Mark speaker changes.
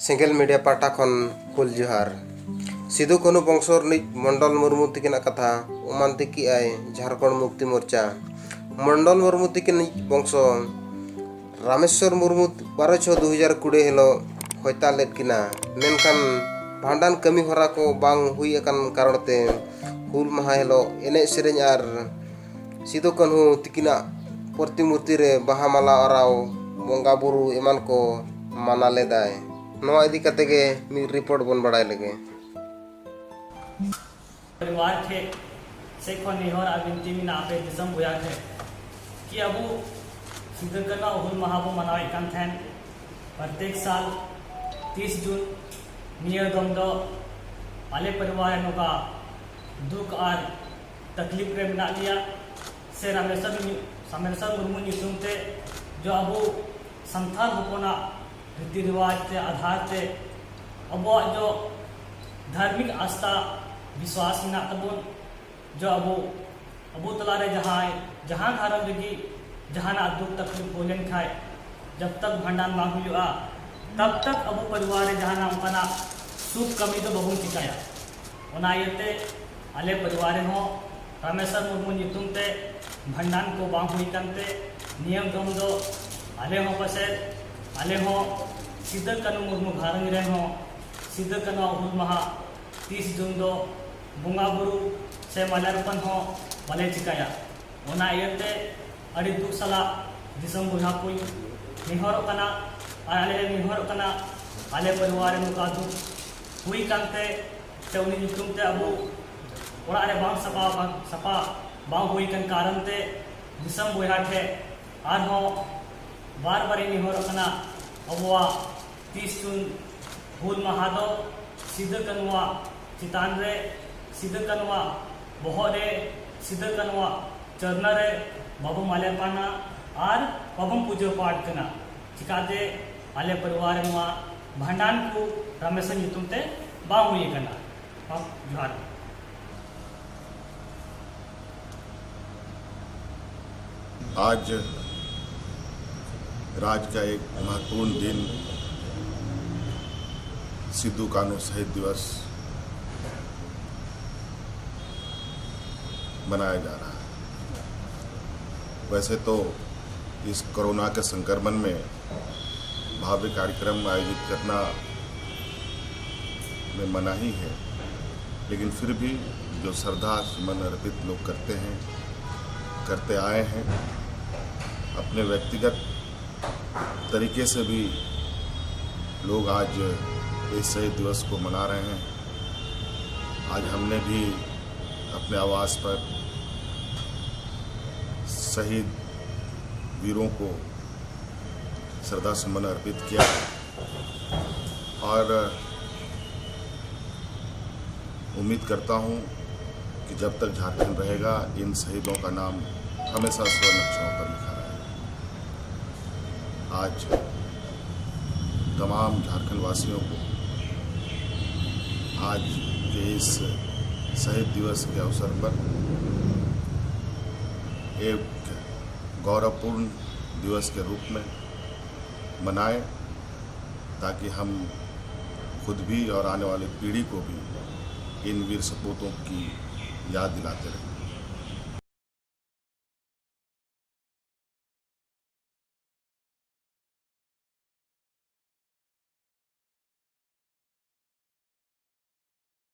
Speaker 1: Sengel media पाटा खन हुल जोहार सिदु कानू बंशो रिज मंडल मुर्मू तिकिनाग कथा ओमांती की आय झारखंड मुक्ति मोर्चा मंडल मुर्मू तिकिनिज बंशो रामेश्वर मुर्मू 12/6/2020 हिलो हत्या लेद किना मेनखान भांडान कमी हरा को बांग हुई अकान कारणते हुल माहा हिलो एने सेरेñ आर सिदु कानू तिकिनाग प्रतिमूर्ति रे बाहा माला अराव बंगा बुरु एमान को माना लेदाय नवा इदी कते के मी रिपोर्ट बन बड़ाय लगे
Speaker 2: परिवार के से को निहर आबिनती मिना आपे दिसम बुया थे कि अबु सिद्धकना हुल महाबो मनावे कान थेन प्रत्येक साल 30 जून नियम दो आले परिवार नोका दुख और तकलीफ रे मिना लिया से रामेश्वर मुर्मू निसुम ते जो अबु संथाल होना रीति रिवाज के आधार से अब जो धार्मिक आस्था विश्वास में तबन जो अबो तलारे जहाँ घरम लगी जहाँ दुख तकलीफ हो लेन खाए जब तक भंडान मांग हुआ तब तक अबो परिवार जहाँ उनका सुख कमी तो बहु चिकाया ओनायते आले परिवार हो रामेश्वर मुर्मू नितुम ते भंडान को बांग हुई कंते नियम गम दो आले हो पसे आले हो सिद्ध कानू मुर्मू घारंग रे हो सिद्ध कानू हुल माहा 30 जून दो बुंगा बुरु से माल्यार्पण हो बाले चिकाया ओना इयते अड़ी दुख सला दिसम बुझा कोई निहर कना आले निहर कना आले परिवार नुका दुख हुई कांते ते उनी नितुम ते अबो ओरा रे बांग सपा बांग हुई कन कारण ते दिसम बुझा थे आर हो बार बार निहर कना अबुआ 30 जून हुल माहा दो सिद्ध कानूआ चितान रे सिद्ध कानूआ बहो रे सिद्ध कानूआ चरण रे बाबू माल्यार्पणा और बाबू पूजा पाठ करना चिकाते आले परिवार नुआ भंडान को रामेश्वर नितुम ते बांग हुई करना जोहार।
Speaker 3: आज राज्य का एक महत्वपूर्ण दिन सिद्धू कानू शहीद दिवस मनाया जा रहा है। वैसे तो इस कोरोना के संक्रमण में भव्य कार्यक्रम आयोजित करना में मनाही है, लेकिन फिर भी जो श्रद्धा सुमन अर्पित लोग करते आए हैं, अपने व्यक्तिगत तरीके से भी लोग आज इस शहीद दिवस को मना रहे हैं। आज हमने भी अपने आवास पर शहीद वीरों को श्रद्धा सुमन अर्पित किया और उम्मीद करता हूं कि जब तक झारखंड रहेगा इन शहीदों का नाम हमेशा स्वर्ण अक्षरों पर लिखा रहेगा। आज तमाम झारखंड वासियों को आज के इस शहीद दिवस के अवसर पर एक गौरवपूर्ण दिवस के रूप में मनाएं, ताकि हम खुद भी और आने वाली पीढ़ी को भी इन वीर सपूतों की याद दिलाते रहें।